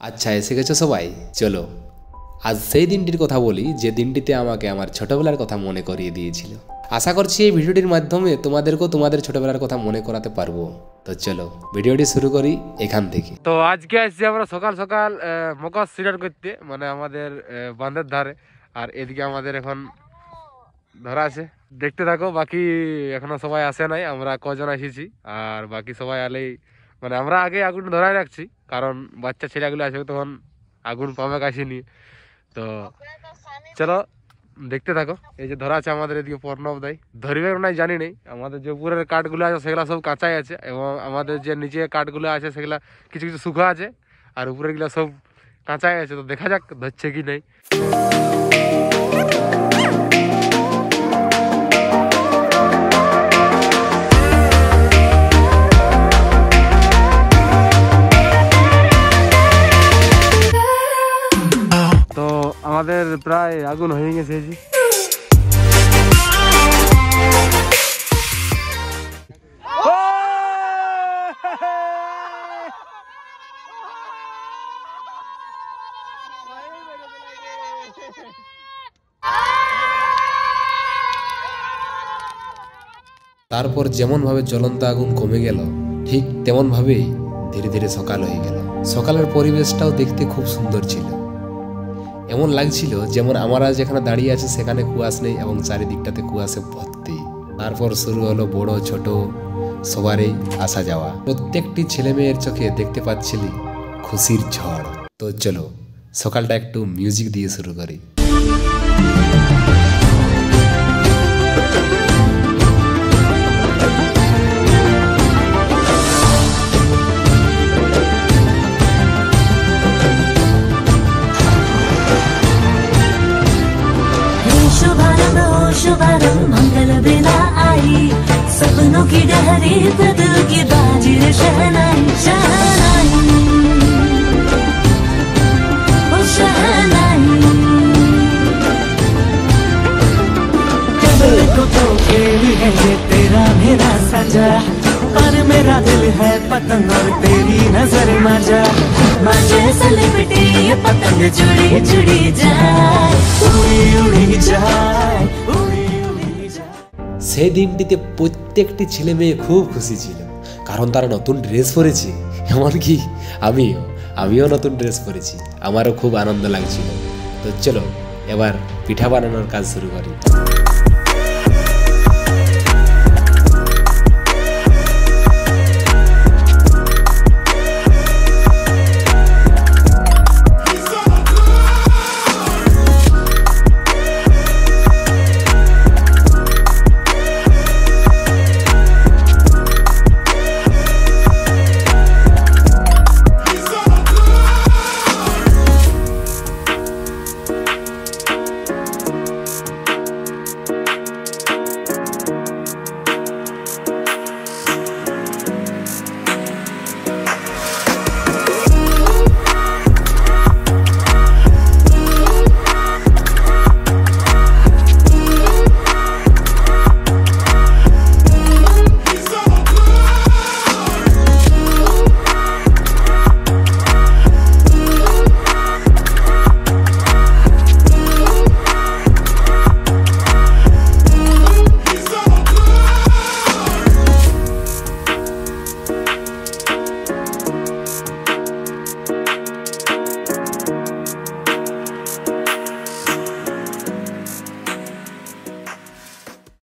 আচ্ছা এসে গেছো সবাই, চলো আজ সেই দিনটির কথা বলি যে দিনটিতে আমাকে আমার ছোটবেলার কথা মনে করিয়ে দিয়েছিল। আশা করছি এই ভিডিওটির মাধ্যমে তোমাদেরকেও তোমাদের ছোটবেলার কথা মনে করাতে পারবো। তো চলো ভিডিওটি শুরু করি এখান থেকে। তো আজকে আসছি আমরা সকাল সকাল মকর সিরার করতে, মানে আমাদের বাঁধের ধারে। আর এদিকে আমাদের এখন ধরা আছে, দেখতে থাকো। বাকি এখনো সবাই আসে নাই, আমরা কজন এসেছি আর বাকি সবাই আলেই মানে আমরা আগে আগুন ধরাই রাখছি, কারণ বাচ্চা ছেলেগুলো আসবে তখন আগুন পাবে কাশিনি। তো চলো দেখতে থাকো। এই যে ধরা আছে আমাদের এদিকে প্রণব দেয়, ধরবে নাই জানি নেই। আমাদের যে উপরের কাঠগুলো আছে সেগুলো সব কাঁচাই আছে, এবং আমাদের যে নিচে কাঠগুলো আছে সেগুলা কিছু কিছু শুকা আছে, আর উপরের গুলা সব কাঁচাই আছে। তো দেখা যাক ধরছে কি নেই। আমাদের প্রায় আগুন হয়ে গেছে। তারপর যেমন ভাবে জ্বলন্ত আগুন কমে গেল, ঠিক তেমন ভাবেই ধীরে ধীরে সকাল হয়ে গেল। সকালের পরিবেশটাও দেখতে খুব সুন্দর ছিল, এমন লাগছিল যেমন আমরা যেখানে দাঁড়িয়ে আছি সেখানে কুয়াশ নেই এবং চারিদিকটাতে কুয়াশে ভর্তি। তারপর শুরু হলো বড় ছোট সবারই আসা যাওয়া। প্রত্যেকটি ছেলে মেয়ের চোখে দেখতে পাচ্ছিলি খুশির ঝড়। তো চলো সকালটা একটু মিউজিক দিয়ে শুরু করি। शुभारंभ मंगल बेला आई, सपनों की डहरी पे दिल की बाजी रे शहनाई शहनाई ओ शहनाई। दिल को तो खेल है ये तेरा मेरा सजा, पर मेरा दिल है पतंग और तेरी नजर मजा। मजे से लिपटी ये पतंग जुड़ी जुड़ी जाए, उड़ी उड़ी जाए। সেই দিনটিতে প্রত্যেকটি ছেলে মেয়ে খুব খুশি ছিল, কারণ তারা নতুন ড্রেস পরেছে। এমনকি আমিও নতুন ড্রেস পরেছি, আমারও খুব আনন্দ লাগছিল। তো চলো এবার পিঠা বানানোর কাজ শুরু করি।